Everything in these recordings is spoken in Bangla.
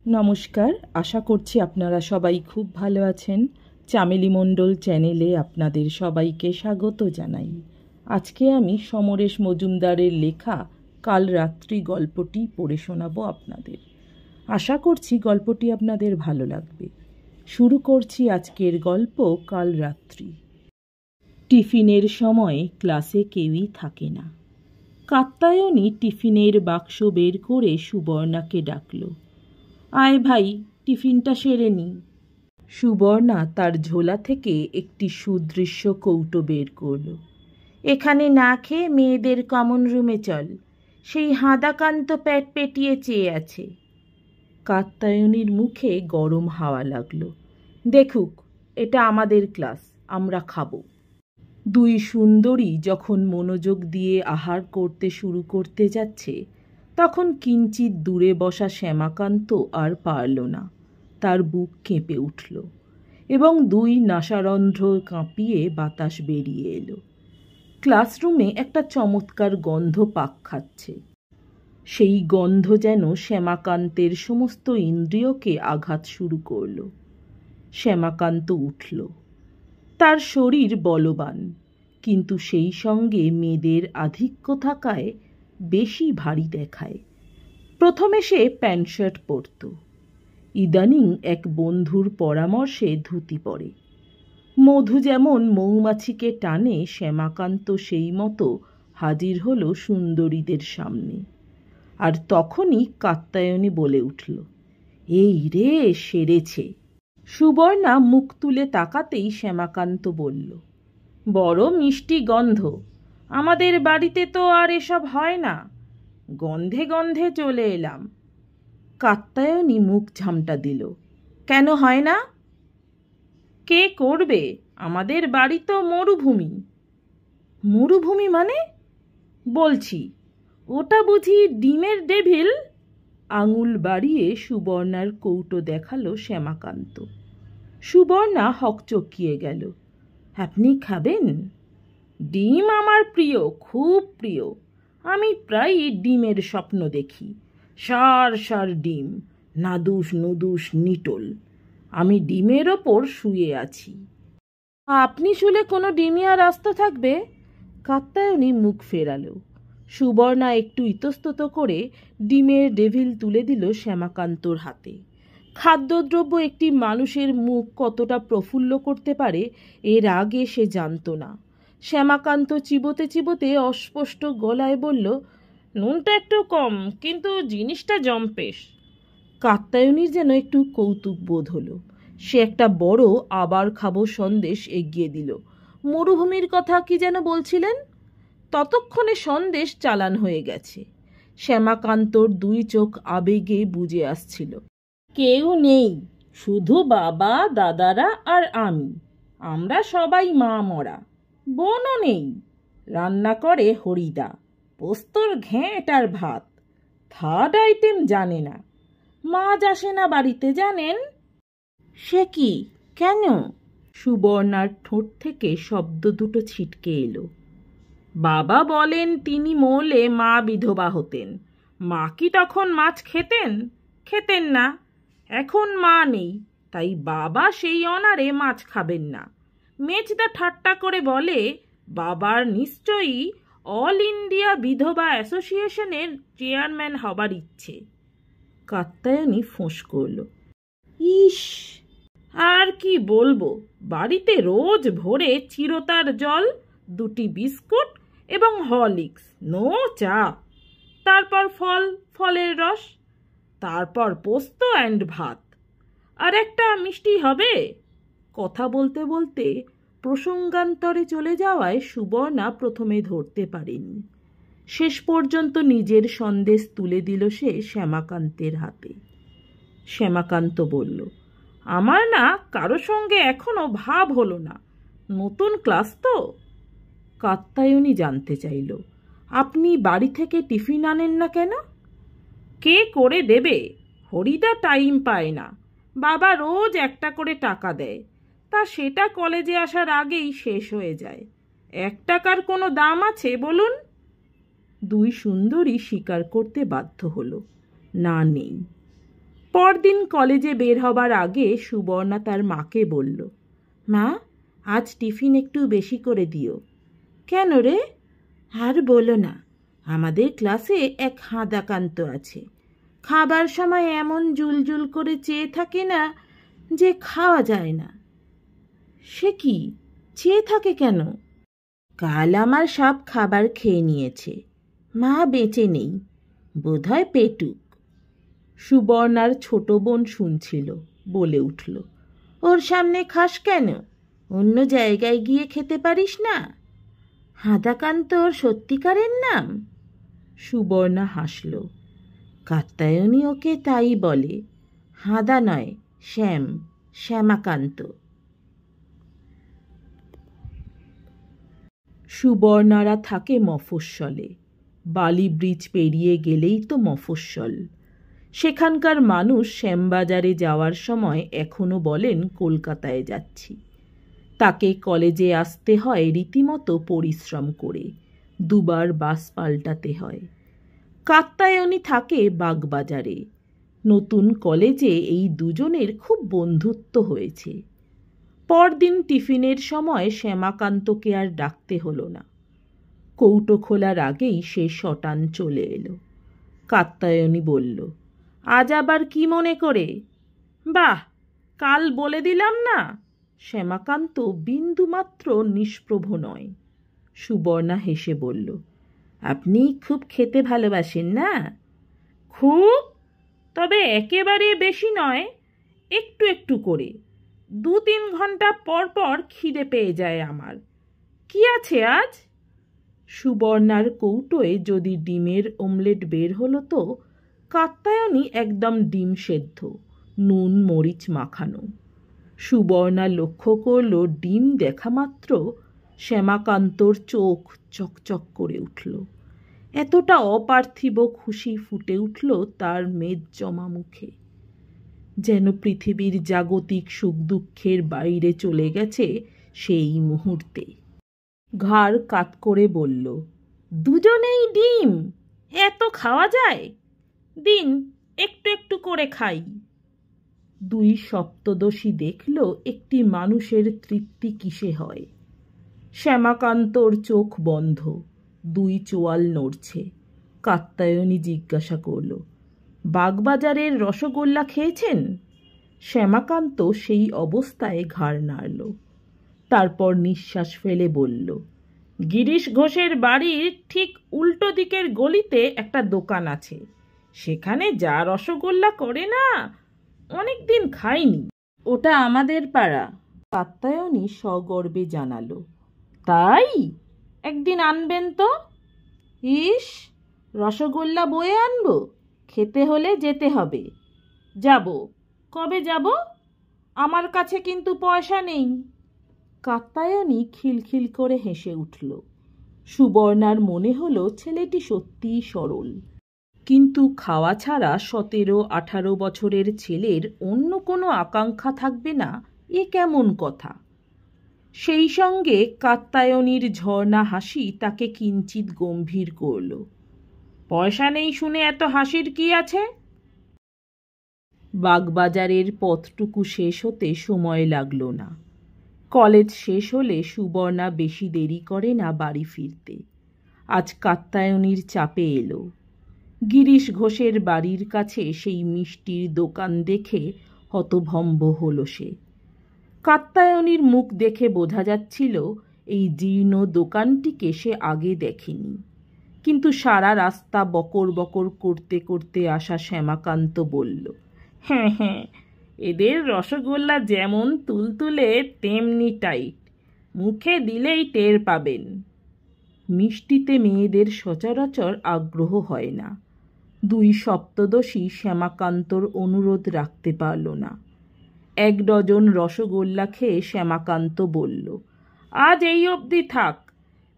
নমস্কার, আশা করছি আপনারা সবাই খুব ভালো আছেন। চামেলি মণ্ডল চ্যানেলে আপনাদের সবাইকে স্বাগত জানাই। আজকে আমি সমরেশ মজুমদারের লেখা কাল রাত্রি গল্পটি পড়ে শোনাবো আপনাদের। আশা করছি গল্পটি আপনাদের ভালো লাগবে। শুরু করছি আজকের গল্প কাল রাত্রি। টিফিনের সময় ক্লাসে কেউই থাকে না। কাত্যায়নী টিফিনের বাক্স বের করে সুবর্ণাকে ডাকল। আয় ভাই, টিফিনটা সেরে নি। সুবর্ণা তার ঝোলা থেকে একটি সুদৃশ্য কৌটো বের করল। এখানে না খেয়ে মেয়েদের কমন রুমে চল, সেই হাঁদাকান্ত পেট পেটিয়ে চেয়ে আছে। কাত্যায়নীর মুখে গরম হাওয়া লাগলো। দেখুক, এটা আমাদের ক্লাস, আমরা খাবো। দুই সুন্দরী যখন মনোযোগ দিয়ে আহার করতে শুরু করতে যাচ্ছে, তখন কিঞ্চিত দূরে বসা শ্যামাকান্ত আর পারল না। তার বুক কেঁপে উঠল এবং দুই নাসারন্ধ্র কাঁপিয়ে বাতাস বেরিয়ে এলো। ক্লাসরুমে একটা চমৎকার গন্ধ পাক খাচ্ছে। সেই গন্ধ যেন শ্যামাকান্তের সমস্ত ইন্দ্রিয়কে আঘাত শুরু করল। শ্যামাকান্ত উঠল। তার শরীর বলবান, কিন্তু সেই সঙ্গে মেয়েদের আধিক্য থাকায় বেশি ভারী দেখায়। প্রথমে সে প্যান্ট শার্ট পরত, ইদানিং এক বন্ধুর পরামর্শে ধুতি পরে। মধু যেমন মৌমাছিকে টানে, শ্যামাকান্ত সেই মতো হাজির হলো সুন্দরীদের সামনে। আর তখনই কাত্যায়নী বলে উঠল, এই রে, সেরেছে। সুবর্ণা মুখ তুলে তাকাতেই শ্যামাকান্ত বলল, বড় মিষ্টি গন্ধ, আমাদের বাড়িতে তো আর এসব হয় না, গন্ধে গন্ধে চলে এলাম। কাত্যায়নী মুখ ঝামটা দিল। কেন হয় না? কে করবে? আমাদের বাড়ি তো মরুভূমি। মরুভূমি মানে? বলছি, ওটা বুঝি ডিমের ডেভিল? আঙুল বাড়িয়ে সুবর্ণার কৌটো দেখালো শ্যামাকান্ত। সুবর্ণা হকচকিয়ে গেল। আপনি খাবেন? ডিম আমার প্রিয়, খুব প্রিয়। আমি প্রায়ই ডিমের স্বপ্ন দেখি। সার সার ডিম, নাদুস নুদুস নিটোল। আমি ডিমের ওপর শুয়ে আছি। আপনি শুলে কোনো ডিমই আর আস্ত থাকবে? কাত্যায়নী মুখ ফেরালো। সুবর্ণা একটু ইতস্তত করে ডিমের ডেভিল তুলে দিল শ্যামাকান্তর হাতে। খাদ্যদ্রব্য একটি মানুষের মুখ কতটা প্রফুল্ল করতে পারে এর আগে সে জানত না। শ্যামাকান্ত চিবোতে চিবোতে অস্পষ্ট গলায় বলল, নুনটা একটু কম, কিন্তু জিনিসটা জম্পেশ। কাত্যায়নীর যেন একটু কৌতুক বোধ হলো। সে একটা বড় আবার খাবো সন্দেশ এগিয়ে দিল। মরুভূমির কথা কি যেন বলছিলেন? ততক্ষণে সন্দেশ চালান হয়ে গেছে। শ্যামাকান্তর দুই চোখ আবেগে বুজে আসছিল। কেউ নেই, শুধু বাবা, দাদারা আর আমি। আমরা সবাই মা মরা। বোনও নেই। রান্না করে হরিদা, পোস্তর ঘ্যাঁট আর ভাত। থার্ড আইটেম জানে না। মাছ আসে না বাড়িতে, জানেন? সে কি, কেন? সুবর্ণার ঠোঁট থেকে শব্দ দুটো ছিটকে এলো। বাবা বলেন তিনি মরলে মা বিধবা হতেন। মা কি তখন মাছ খেতেন? খেতেন না। এখন মা নেই, তাই বাবা সেই অনারে মাছ খাবেন না। মেজদা ঠাট্টা করে বলে, বাবার নিশ্চয়ই অল ইন্ডিয়া বিধবা অ্যাসোসিয়েশনের চেয়ারম্যান হবার ইচ্ছে। কাত্যায়নী ফোঁস করল। ইস! আর কি বলবো, বাড়িতে রোজ ভোরে চিরতার জল, দুটি বিস্কুট এবং হরলিক্স, নো চা। তারপর ফল, ফলের রস, তারপর পোস্ত অ্যান্ড ভাত। আর একটা মিষ্টি হবে। কথা বলতে বলতে প্রসঙ্গান্তরে চলে যাওয়ায় সুবর্ণা প্রথমে ধরতে পারেনি। শেষ পর্যন্ত নিজের সন্দেশ তুলে দিল সে শ্যামাকান্তের হাতে। শ্যামাকান্ত বলল, আমার না কারো সঙ্গে এখনো ভাব হলো না। নতুন ক্লাস তো। কাত্যায়নী জানতে চাইল, আপনি বাড়ি থেকে টিফিন আনেন না কেন? কে করে দেবে? হরিদা টাইম পায় না। বাবা রোজ একটা করে টাকা দেয়, তা সেটা কলেজে আসার আগেই শেষ হয়ে যায়। 1 টাকার কোনো দাম আছে বলুন? দুই সুন্দরী স্বীকার করতে বাধ্য হলো, না, নেই। পরদিন কলেজে বের হবার আগে সুবর্ণা তার মাকে বলল, মা, আজ টিফিন একটু বেশি করে দিও। কেন রে? আর বলো না, আমাদের ক্লাসে এক হাঁদাকান্ত আছে। খাবার সময় এমন জুলজুল করে চেয়ে থাকে না যে খাওয়া যায় না। সে কি, চেয়ে থাকে কেন? কাল আমার সব খাবার খেয়ে নিয়েছে, মা বেঁচে নেই, বোধহয় পেটুক। সুবর্ণার ছোট বোন শুনছিল, বলে উঠল, ওর সামনে খাস কেন? অন্য জায়গায় গিয়ে খেতে পারিস না? হাঁদাকান্ত ওর সত্যিকারের নাম? সুবর্ণা হাসল। কাত্যায়নী ওকে তাই বলে, হাঁদা নয়, শ্যামাকান্ত। সুবর্ণারা থাকে মফস্বলে। বালি ব্রিজ পেরিয়ে গেলেই তো মফস্বল। সেখানকার মানুষ শ্যামবাজারে যাওয়ার সময় এখনো বলেন কলকাতায় যাচ্ছি। তাকে কলেজে আসতে হয় রীতিমতো পরিশ্রম করে, দুবার বাস পাল্টাতে হয়। কাত্যায়নী থাকে বাগবাজারে। নতুন কলেজে এই দুজনের খুব বন্ধুত্ব হয়েছে। পরদিন টিফিনের সময় শ্যামাকান্তকে আর ডাকতে হলো না। কৌটো খোলার আগেই সে শটান চলে এলো। কাত্যায়নী বলল, আজ আবার কি মনে করে? বাহ, কাল বলে দিলাম না। শ্যামাকান্ত বিন্দুমাত্র নিষ্প্রভ নয়। সুবর্ণা হেসে বলল, আপনি খুব খেতে ভালোবাসেন না? খুব, তবে একেবারে বেশি নয়, একটু একটু করে। 2-3 ঘন্টা পর পর খিদে পেয়ে যায় আমার। কি আছে আজ? সুবর্ণার কৌটোয় যদি ডিমের অমলেট বের হলো তো কাত্যায়নী একদম ডিম সেদ্ধ, নুন মরিচ মাখানো। সুবর্ণা লক্ষ্য করল ডিম দেখা মাত্র শ্যামাকান্তর চোখ চকচক করে উঠল। এতটা অপার্থিব খুশি ফুটে উঠল তার মেদ জমা মুখে, যেন পৃথিবীর জাগতিক সুখ দুঃখের বাইরে চলে গেছে সেই মুহূর্তে। ঘাড় কাত করে বলল, দুজনেই ডিম? এত খাওয়া যায়? দিন, একটু একটু করে খাই। 2 সপ্তদশী দেখল একটি মানুষের তৃপ্তি কিসে হয়। শ্যামাকান্তর চোখ বন্ধ, 2 চোয়াল নড়ছে। কাত্যায়নী জিজ্ঞাসা করল, বাগবাজারের রসগোল্লা খেয়েছেন? শ্যামাকান্ত সেই অবস্থায় ঘাড় নাড়ল। তারপর নিঃশ্বাস ফেলে বলল, গিরিশ ঘোষের বাড়ির ঠিক উল্টো দিকের গলিতে একটা দোকান আছে, সেখানে যা রসগোল্লা করে না, অনেক দিন খাইনি। ওটা আমাদের পাড়া। কাত্যায়নী সগর্বে জানালো। তাই? একদিন আনবেন তো। ইস, রসগোল্লা বয়ে আনবো? খেতে হলে যেতে হবে। যাব। কবে যাব? আমার কাছে কিন্তু পয়সা নেই। কাত্যায়নী খিলখিল করে হেসে উঠল। সুবর্ণার মনে হলো ছেলেটি সত্যিই সরল, কিন্তু খাওয়া ছাড়া 17-18 বছরের ছেলের অন্য কোনো আকাঙ্ক্ষা থাকবে না, এ কেমন কথা? সেই সঙ্গে কাত্যায়নীর ঝর্ণা হাসি তাকে কিঞ্চিত গম্ভীর করল। পয়সা নেই শুনে এত হাসির কি আছে? বাগবাজারের পথটুকু শেষ হতে সময় লাগল না। কলেজ শেষ হলে সুবর্ণা বেশি দেরি করে না বাড়ি ফিরতে। আজ কাত্যায়নীর চাপে এলো। গিরিশ ঘোষের বাড়ির কাছে সেই মিষ্টির দোকান দেখে হতভম্ব হলো সে। কাত্যায়নীর মুখ দেখে বোঝা যাচ্ছিল এই জীর্ণ দোকানটিকে সে আগে দেখেনি। কিন্তু সারা রাস্তা বকর বকর করতে করতে আসা শ্যামাকান্ত বলল, হ্যাঁ হ্যাঁ, এদের রসগোল্লা যেমন তুলতুলে তেমনি টাইট, মুখে দিলেই টের পাবেন। মিষ্টিতে মেয়েদের সচরাচর আগ্রহ হয় না। 2 সপ্তদশী শ্যামাকান্তর অনুরোধ রাখতে পারল না। 1 ডজন রসগোল্লা খেয়ে শ্যামাকান্ত বলল, আজ এই অবধি থাক,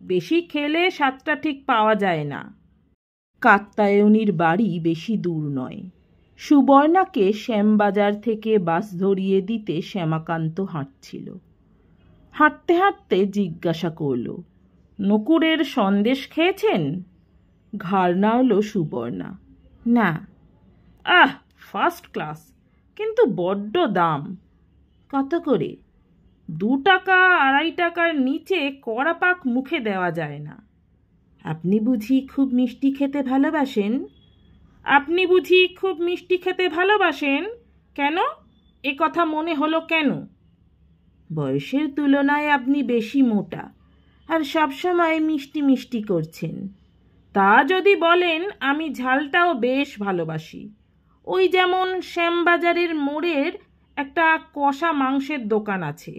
বেশি খেলে স্বাদটা ঠিক পাওয়া যায় না। কাত্যায়নীর বাড়ি বেশি দূর নয়। সুবর্ণাকে শ্যামবাজার থেকে বাস ধরিয়ে দিতে শ্যামাকান্ত হাঁটছিল। হাঁটতে হাঁটতে জিজ্ঞাসা করল, নকুরের সন্দেশ খেয়েছেন? ঘাড় নাড়ল সুবর্ণা। না। আহ, ফার্স্ট ক্লাস, কিন্তু বড্ড দাম। কত করে? 2 টাকা 2.5 টাকার নিচে কড়া পাক মুখে দেওয়া যায় না। আপনি বুঝি খুব মিষ্টি খেতে ভালোবাসেন? আপনি বুঝি খুব মিষ্টি খেতে ভালোবাসেন? কেন? এ কথা মনে হলো কেন? বয়সের তুলনায় আপনি বেশি মোটা, আর সবসময় মিষ্টি মিষ্টি করছেন। তা যদি বলেন, আমি ঝালটাও বেশ ভালোবাসি। ওই যেমন শ্যামবাজারের মোড়ের একটা কষা মাংসের দোকান আছে,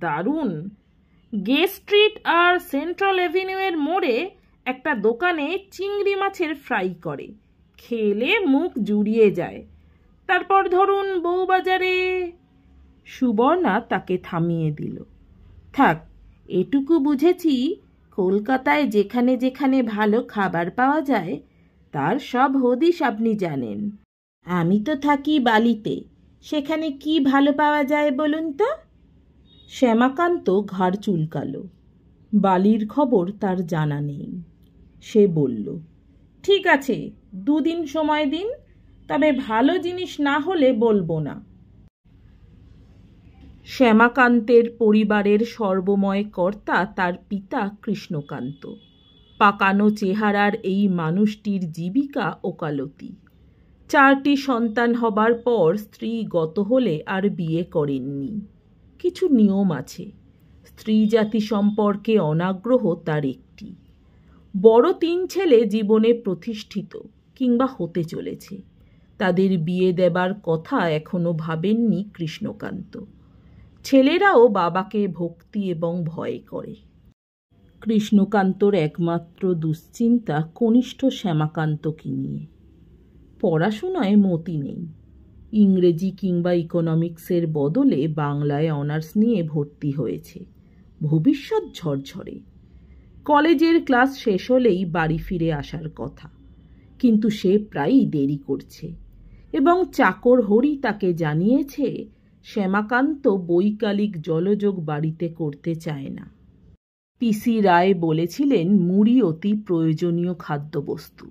দারুণ। গে স্ট্রিট আর সেন্ট্রাল অ্যাভিনিউয়ের মোড়ে একটা দোকানে চিংড়ি মাছের ফ্রাই করে, খেলে মুখ জুড়িয়ে যায়। তারপর ধরুন বউবাজারে। সুবর্ণা তাকে থামিয়ে দিল। থাক, এটুকু বুঝেছি, কলকাতায় যেখানে যেখানে ভালো খাবার পাওয়া যায় তার সব হদিশ আপনি জানেন। আমি তো থাকি বালিতে, সেখানে কি ভালো পাওয়া যায় বলুন তো? শ্যামাকান্ত ঘাড় চুলকালো। বালির খবর তার জানা নেই। সে বলল, ঠিক আছে, 2 দিন সময় দিন, তবে ভালো জিনিস না হলে বলবো না। শ্যামাকান্তের পরিবারের সর্বময় কর্তা তার পিতা কৃষ্ণকান্ত। পাকানো চেহারার এই মানুষটির জীবিকা ওকালতি। 4টি সন্তান হবার পর স্ত্রী গত হলে আর বিয়ে করেননি। কিছু নিয়ম আছে, স্ত্রী জাতি সম্পর্কে অনাগ্রহ তার একটি। বড় 3 ছেলে জীবনে প্রতিষ্ঠিত কিংবা হতে চলেছে, তাদের বিয়ে দেবার কথা এখনো ভাবেননি কৃষ্ণকান্ত। ছেলেরাও বাবাকে ভক্তি এবং ভয় করে। কৃষ্ণকান্তর একমাত্র দুশ্চিন্তা কনিষ্ঠ শ্যামাকান্তকে নিয়ে। পড়াশোনায় মতি নেই। ইংরেজি কিংবা ইকোনমিক্সের বদলে বাংলায় অনার্স নিয়ে ভর্তি হয়েছে। ভবিষ্যৎ ঝরঝরে। কলেজের ক্লাস শেষ হলেই বাড়ি ফিরে আসার কথা, কিন্তু সে প্রায়ই দেরি করছে, এবং চাকর হরি তাকে জানিয়েছে শ্যামাকান্ত বৈকালিক জলযোগ বাড়িতে করতে চায় না। পিসি রায় বলেছিলেন মুড়ি অতি প্রয়োজনীয় খাদ্যবস্তু।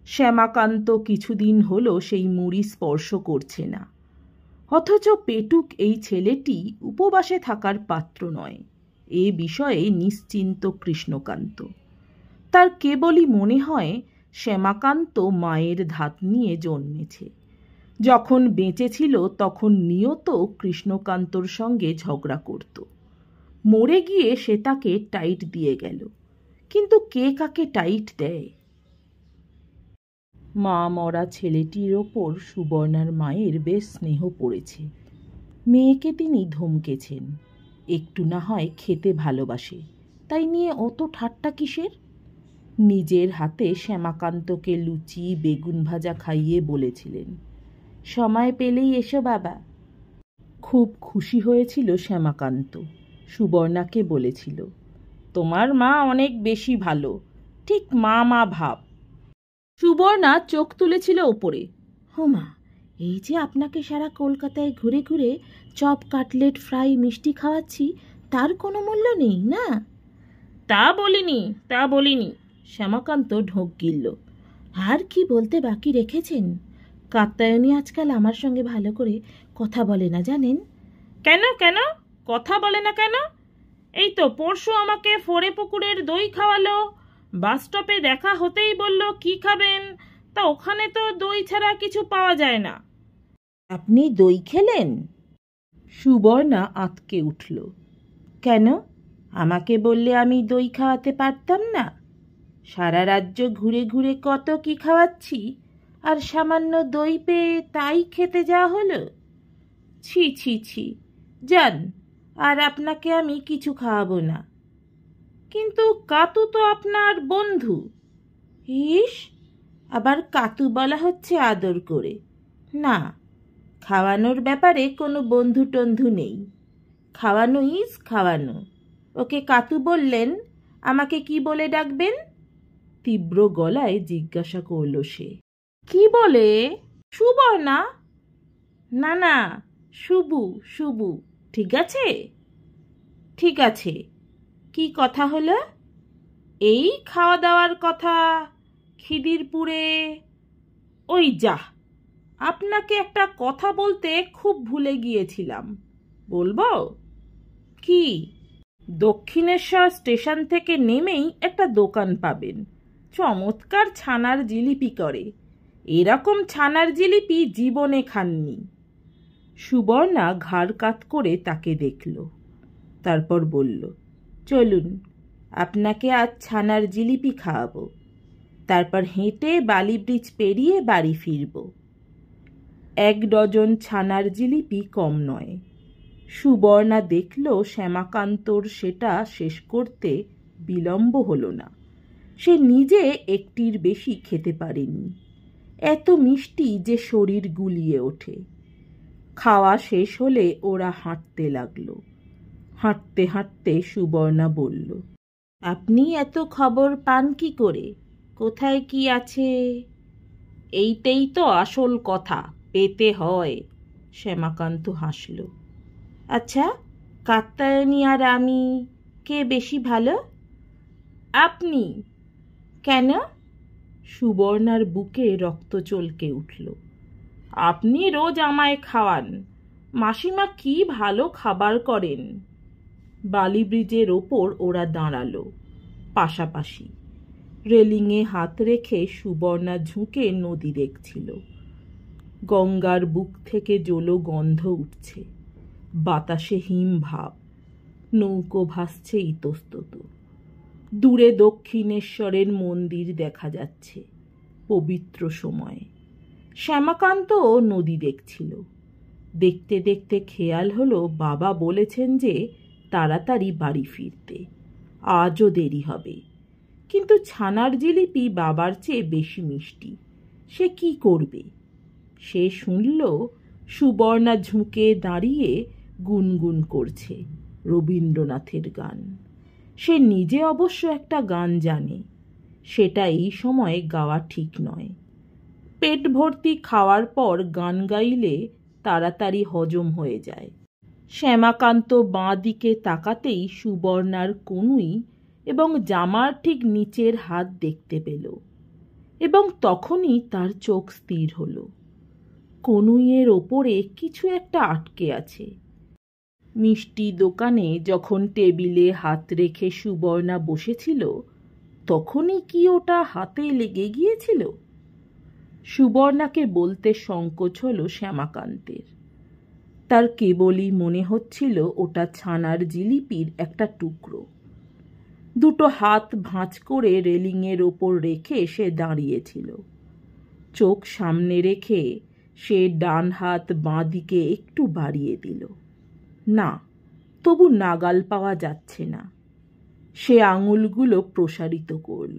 শ্যামাকান্ত কিছুদিন হলো সেই মুড়ি স্পর্শ করছে না। অথচ পেটুক এই ছেলেটি উপবাসে থাকার পাত্র নয়, এ বিষয়ে নিশ্চিন্ত কৃষ্ণকান্ত। তার কেবলই মনে হয় শ্যামাকান্ত মায়ের ধাত নিয়ে জন্মেছে। যখন বেঁচে ছিল তখন নিয়ত কৃষ্ণকান্তর সঙ্গে ঝগড়া করত। মরে গিয়ে সে তাকে টাইট দিয়ে গেল, কিন্তু কে কাকে টাইট দেয়? মা মরা ছেলেটির ওপর সুবর্ণার মায়ের বেশ স্নেহ পড়েছে। মেয়েকে তিনি ধমকেছেন, একটু না হয় খেতে ভালোবাসে, তাই নিয়ে অত ঠাট্টা কিসের? নিজের হাতে শ্যামাকান্তকে লুচি বেগুন ভাজা খাইয়ে বলেছিলেন, সময় পেলেই এসো বাবা। খুব খুশি হয়েছিল শ্যামাকান্ত। সুবর্ণাকে বলেছিল, তোমার মা অনেক বেশি ভালো, ঠিক মা মা ভাব। সুবর্ণা চোখ তুলেছিল ওপরে। হোমা, এই যে আপনাকে সারা কলকাতায় ঘুরে ঘুরে চপ কাটলেট ফ্রাই মিষ্টি খাওয়াচ্ছি, তার কোনো মূল্য নেই না? তা বলিনি। শ্যামাকান্ত ঢোক গিলল। আর কি বলতে বাকি রেখেছেন? কাত্যায়নী আজকাল আমার সঙ্গে ভালো করে কথা বলে না, জানেন? কেন কথা বলে না কেন? এই তো পরশু আমাকে ফোরে পুকুরের দই খাওয়ালো, বাস স্টপে দেখা হতেই বলল কি খাবেন, তা ওখানে তো দই ছাড়া কিছু পাওয়া যায় না। আপনি দই খেলেন? সুবর্ণা আঁতকে উঠল। কেন? আমাকে বললে আমি দই খাওয়াতে পারতাম না? সারা রাজ্য ঘুরে ঘুরে কত কি খাওয়াচ্ছি, আর সামান্য দই পেয়ে তাই খেতে যাওয়া হলো? ছি ছি ছি, যান, আর আপনাকে আমি কিছু খাওয়াবো না। কিন্তু কাতু তো আপনার বন্ধু। ইস, আবার কাতু বলা হচ্ছে আদর করে? না, খাওয়ানোর ব্যাপারে কোনো বন্ধু টন্ধু নেই। খাওয়ানো ইজ খাওয়ানো। ওকে কাতু বললেন, আমাকে কি বলে ডাকবেন? তীব্র গলায় জিজ্ঞাসা করল সে। কি বলে? সুবর্ণা? না, শুবু। ঠিক আছে? ঠিক আছে। কি কথা হলো? এই খাওয়া দাওয়ার কথা, খিদিরপুরে। ওই যা, আপনাকে একটা কথা বলতে খুব ভুলে গিয়েছিলাম, বলবো? কি? দক্ষিণেশ্বর স্টেশন থেকে নেমেই একটা দোকান পাবেন, চমৎকার ছানার জিলিপি করে। এরকম ছানার জিলিপি জীবনে খাননি। সুবর্ণা ঘাড় কাত করে তাকে দেখল, তারপর বলল, চলুন, আপনাকে আজ ছানার জিলিপি খাওয়াবো। তারপর হেঁটে বালি ব্রিজ পেরিয়ে বাড়ি ফিরব। 1 ডজন ছানার জিলিপি কম নয়। সুবর্ণা দেখল শ্যামাকান্তর সেটা শেষ করতে বিলম্ব হলো না। সে নিজে একটির বেশি খেতে পারেনি। এত মিষ্টি যে শরীর গুলিয়ে ওঠে। খাওয়া শেষ হলে ওরা হাঁটতে লাগলো। হাঁটতে হাঁটতে সুবর্ণা বলল, আপনি এত খবর পান কি করে? কোথায় কি আছে? এইটাই তো আসল কথা, পেতে হয়। শ্যামাকান্ত হাসল। আচ্ছা, কাত্যায়নী আর আমি কে বেশি ভালো? আপনি। কেন? সুবর্ণার বুকে রক্ত চলকে উঠল। আপনি রোজ আমায় খাওয়ান। মাসিমা কি ভালো খাবার করেন। বালি ব্রিজের ওপর ওরা দাঁড়ালো পাশাপাশি। রেলিংয়ে হাত রেখে সুবর্ণা ঝুঁকে নদী দেখছিল। গঙ্গার বুক থেকে জলো গন্ধ উঠছে, বাতাসে হিম ভাব। নৌকো ভাসছে ইতস্তত। দূরে দক্ষিণেশ্বরের মন্দির দেখা যাচ্ছে, পবিত্র সময়। শ্যামাকান্তও নদী দেখছিল। দেখতে দেখতে খেয়াল হলো বাবা বলেছেন যে তাড়াতাড়ি বাড়ি ফিরতে, আজও দেরি হবে। কিন্তু ছানার জিলিপি বাবার চেয়ে বেশি মিষ্টি, সে কি করবে? সে শুনল সুবর্ণা ঝুঁকে দাঁড়িয়ে গুনগুন করছে রবীন্দ্রনাথের গান। সে নিজে অবশ্য একটা গান জানে, সেটা এই সময় গাওয়া ঠিক নয়। পেট ভর্তি খাওয়ার পর গান গাইলে তাড়াতাড়ি হজম হয়ে যায়। শ্যামাকান্ত বাঁ দিকে তাকাতেই সুবর্ণার কনুই এবং জামার ঠিক নিচের হাত দেখতে পেল, এবং তখনই তার চোখ স্থির হলো। কনুইয়ের ওপরে কিছু একটা আটকে আছে। মিষ্টি দোকানে যখন টেবিলে হাত রেখে সুবর্ণা বসেছিল, তখনই কি ওটা হাতে লেগে গিয়েছিল? সুবর্ণাকে বলতে সংকোচ হলো শ্যামাকান্তের। তার কেবলই মনে হচ্ছিল ওটা ছানার জিলিপির একটা টুকরো। দুটো হাত ভাঁজ করে রেলিংয়ের ওপর রেখে সে দাঁড়িয়েছিল। চোখ সামনে রেখে সে ডান হাত বাঁ দিকে একটু বাড়িয়ে দিল। না, তবু নাগাল পাওয়া যাচ্ছে না। সে আঙুলগুলো প্রসারিত করল।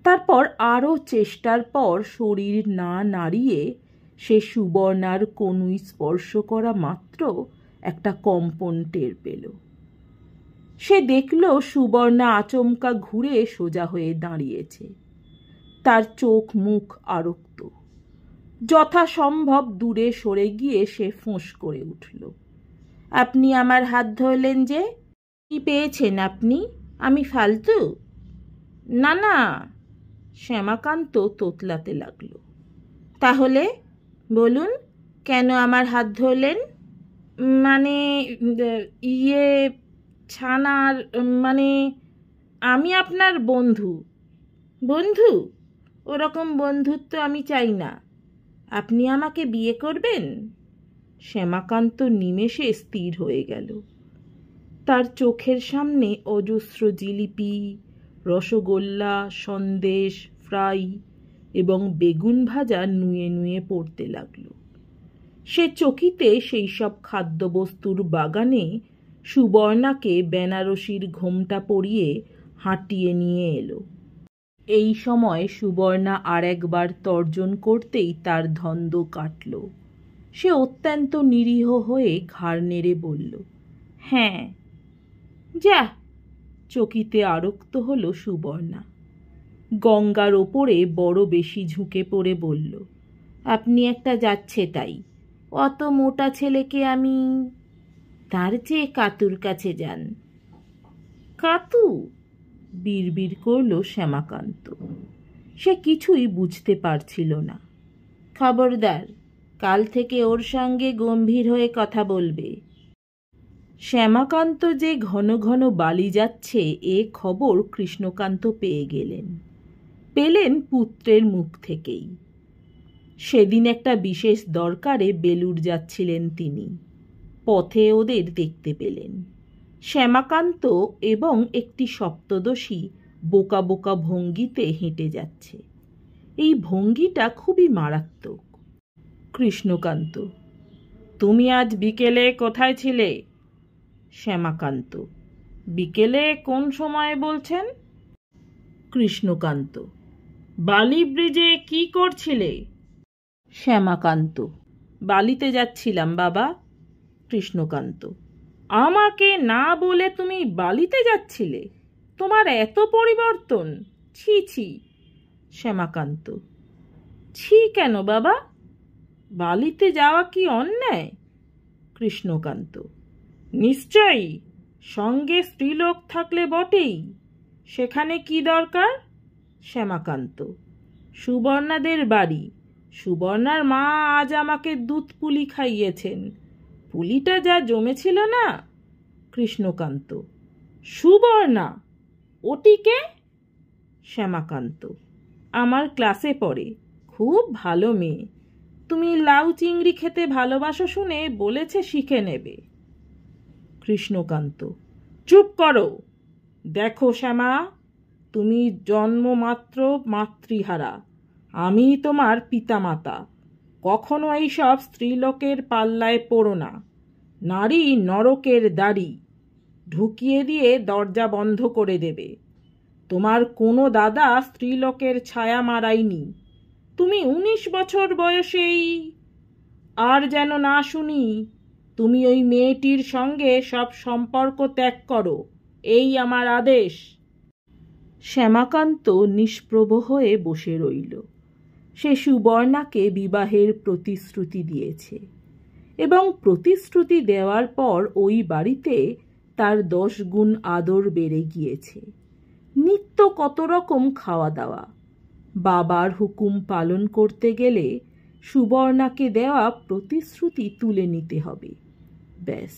তারপর আরও চেষ্টার পর শরীর না নাড়িয়ে সে সুবর্ণার কনুই স্পর্শ করা মাত্র একটা কম্পন টের পেল। সে দেখল সুবর্ণা আচমকা ঘুরে সোজা হয়ে দাঁড়িয়েছে। তার চোখ মুখ আরক্ত। যথাসম্ভব দূরে সরে গিয়ে সে ফোঁস করে উঠল, আপনি আমার হাত ধরলেন যে? কি পেয়েছেন আপনি? আমি ফালতু? না না, শ্যামাকান্ত তোতলাতে লাগল। তাহলে বলুন, কেন আমার হাত ধরলেন? মানে ইয়ে ছানার, মানে আমি আপনার বন্ধু। বন্ধু? ওরকম বন্ধুত্ব আমি চাই না। আপনি আমাকে বিয়ে করবেন? শ্যামাকান্ত নিমেষে স্থির হয়ে গেল। তার চোখের সামনে অজস্র জিলিপি, রসগোল্লা, সন্দেশ, ফ্রাই এবং বেগুন ভাজা নুয়ে নুয়ে পড়তে লাগল। সে চকিতে সেই সব খাদ্যবস্তুর বাগানে সুবর্ণাকে বেনারসির ঘোমটা পরিয়ে হাঁটিয়ে নিয়ে এলো। এই সময় সুবর্ণা আর একবার তর্জন করতেই তার ধন্দ কাটল। সে অত্যন্ত নিরীহ হয়ে ঘাড় নেড়ে বলল, হ্যাঁ। যা, চকিতে আরক্ত হলো সুবর্ণা। গঙ্গার ওপরে বড় বেশি ঝুঁকে পড়ে বলল, আপনি একটা যাচ্ছে তাই। অত মোটা ছেলেকে আমি। তার চেয়ে কাতুর কাছে যান। কাতু? বিড়বিড় করল শ্যামাকান্ত। সে কিছুই বুঝতে পারছিল না। খবরদার, কাল থেকে ওর সঙ্গে গম্ভীর হয়ে কথা বলবে। শ্যামাকান্ত যে ঘন ঘন বালি যাচ্ছে এ খবর কৃষ্ণকান্ত পেয়ে গেলেন। পেলেন পুত্রের মুখ থেকেই। সেদিন একটা বিশেষ দরকারে বেলুড় যাচ্ছিলেন তিনি। পথে ওদের দেখতে পেলেন। শ্যামাকান্ত এবং একটি সপ্তদশী বোকা বোকা ভঙ্গিতে হেঁটে যাচ্ছে। এই ভঙ্গিটা খুবই মারাত্মক। কৃষ্ণকান্ত: তুমি আজ বিকেলে কোথায় ছিলে? শ্যামাকান্ত: বিকেলে কোন সময় বলছেন? কৃষ্ণকান্ত: বালি ব্রিজে কি করছিলে? শ্যামাকান্ত: বালিতে যাচ্ছিলাম বাবা। কৃষ্ণকান্ত: আমাকে না বলে তুমি বালিতে যাচ্ছিলে? তোমার এত পরিবর্তন! ছি ছি। শ্যামাকান্ত: ছি কেন বাবা? বালিতে যাওয়া কি অন্যায়? কৃষ্ণকান্ত: নিশ্চয়ই, সঙ্গে স্ত্রীলোক থাকলে বটেই। সেখানে কি দরকার? শ্যামাকান্ত: সুবর্ণাদের বাড়ি। সুবর্ণার মা আজ আমাকে দুধ পুলি খাইয়েছেন। পুলিটা যা জমেছিল না। কৃষ্ণকান্ত: সুবর্ণা? ওটিকে? শ্যামাকান্ত: আমার ক্লাসে পড়ে, খুব ভালো মেয়ে। তুমি লাউ চিংড়ি খেতে ভালোবাসো শুনে বলেছে শিখে নেবে। কৃষ্ণকান্ত: চুপ করো। দেখো শ্যামা, তুমি জন্মমাত্র মাতৃহারা। আমি তোমার পিতামাতা। কখনো এইসব স্ত্রীলোকের পাল্লায় পড়ো না। নারী নরকের দাড়ি। ঢুকিয়ে দিয়ে দরজা বন্ধ করে দেবে। তোমার কোনো দাদা স্ত্রীলোকের ছায়া মারায়নি। তুমি 19 বছর বয়সেই। আর যেন না শুনি তুমি ওই মেয়েটির সঙ্গে সব সম্পর্ক ত্যাগ করো, এই আমার আদেশ। শ্যামাকান্ত নিষ্প্রভ হয়ে বসে রইল। সে সুবর্ণাকে বিবাহের প্রতিশ্রুতি দিয়েছে এবং প্রতিশ্রুতি দেওয়ার পর ওই বাড়িতে তার 10 গুণ আদর বেড়ে গিয়েছে। নিত্য কত রকম খাওয়া দাওয়া। বাবার হুকুম পালন করতে গেলে সুবর্ণাকে দেওয়া প্রতিশ্রুতি তুলে নিতে হবে। ব্যাস,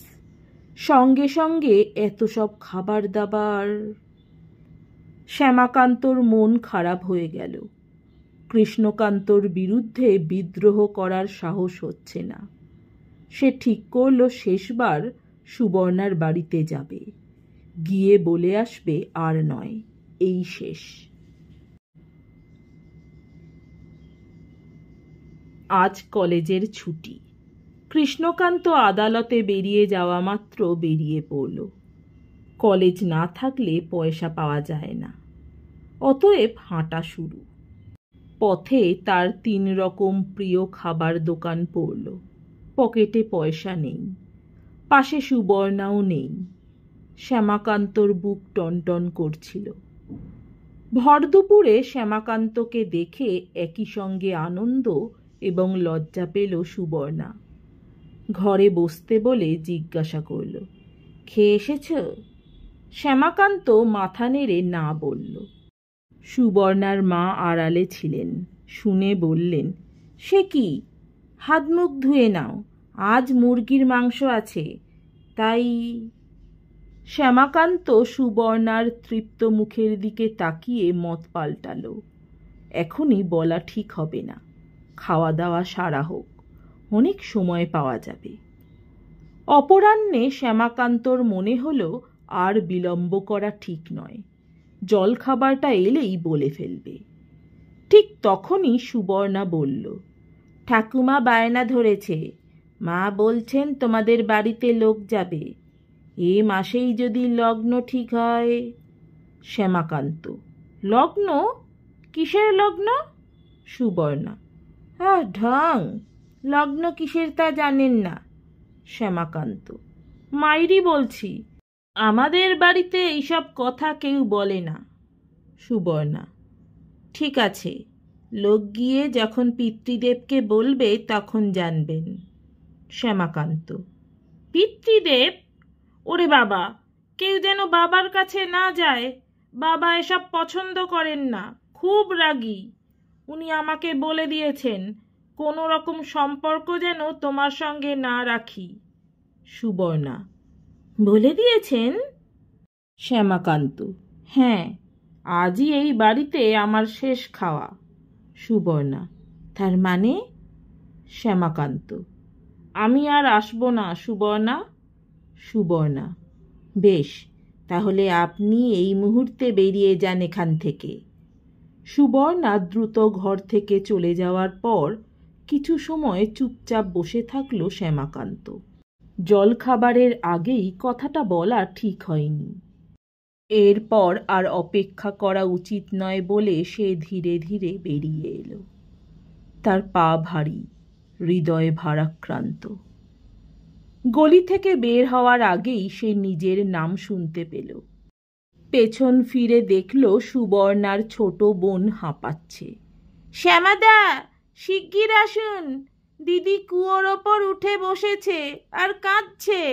সঙ্গে সঙ্গে এত সব খাবার দাবার। শ্যামাকান্তর মন খারাপ হয়ে গেল। কৃষ্ণকান্তর বিরুদ্ধে বিদ্রোহ করার সাহস হচ্ছে না। সে ঠিক করল শেষবার সুবর্ণার বাড়িতে যাবে, গিয়ে বলে আসবে আর নয়, এই শেষ। আজ কলেজের ছুটি। কৃষ্ণকান্ত আদালতে বেরিয়ে যাওয়া মাত্র বেরিয়ে পড়ল। কলেজ না থাকলে পয়সা পাওয়া যায় না, অতএব হাঁটা শুরু। পথে তার 3 রকম প্রিয় খাবার দোকান পড়ল। পকেটে পয়সা নেই, পাশে সুবর্ণাও নেই। শ্যামাকান্তর বুক টনটন করছিল। ভর দুপুরে শ্যামাকান্তকে দেখে একই সঙ্গে আনন্দ এবং লজ্জা পেল সুবর্ণা। ঘরে বসতে বলে জিজ্ঞাসা করল, খেয়ে এসেছ? শ্যামাকান্ত মাথা নেড়ে না বলল। সুবর্ণার মা আড়ালে ছিলেন, শুনে বললেন, সে কি, হাত মুখ ধুয়ে নাও, আজ মুরগির মাংস আছে, তাই। শ্যামাকান্ত সুবর্ণার তৃপ্ত মুখের দিকে তাকিয়ে মত পাল্টাল। এখনই বলা ঠিক হবে না, খাওয়া দাওয়া সারা হোক, অনেক সময় পাওয়া যাবে। অপরাহ্নে শ্যামাকান্তর মনে হলো আর বিলম্ব করা ঠিক নয়, জলখাবারটা এলেই বলে ফেলবে। ঠিক তখনই সুবর্ণা বলল, ঠাকুমা বায়না ধরেছে, মা বলছেন তোমাদের বাড়িতে লোক যাবে, এ মাসেই যদি লগ্ন ঠিক হয়। শ্যামাকান্ত, লগ্ন? কিসের লগ্ন? সুবর্ণা, ঢং, লগ্ন কিসের তা জানেন না? শ্যামাকান্ত, মাইরি বলছি, আমাদের বাড়িতে এইসব কথা কেউ বলে না। সুবর্ণা, ঠিক আছে, লোক গিয়ে যখন পিতৃদেবকে বলবে তখন জানবেন। শ্যামাকান্ত, পিতৃদেব? ওরে বাবা, কেউ যেন বাবার কাছে না যায়, বাবা এসব পছন্দ করেন না, খুব রাগী। উনি আমাকে বলে দিয়েছেন, কোনো রকম সম্পর্ক যেন তোমার সঙ্গে না রাখি। সুবর্ণা: বলে দিয়েছেন? শ্যামাকান্ত: হ্যাঁ, আজই এই বাড়িতে আমার শেষ খাওয়া। সুবর্ণা: তার মানে? শ্যামাকান্ত: আমি আর আসবো না সুবর্ণা। সুবর্ণা: বেশ, তাহলে আপনি এই মুহূর্তে বেরিয়ে যান এখান থেকে। সুবর্ণা দ্রুত ঘর থেকে চলে যাওয়ার পর কিছু সময় চুপচাপ বসে থাকলো শ্যামাকান্ত। জলখাবারের আগেই কথাটা বলা ঠিক হয়নি। এরপর আর অপেক্ষা করা উচিত নয় বলে সে ধীরে ধীরে বেরিয়ে এলো। তার পা ভারী, হৃদয় ভারাক্রান্ত। গলি থেকে বের হওয়ার আগেই সে নিজের নাম শুনতে পেল। পেছন ফিরে দেখল সুবর্ণার ছোট বোন হাঁপাচ্ছে। শ্যামাদা, শিগগির আসুন, দিদি কুয়োর ওপর উঠে বসেছে আর কাঁদছে।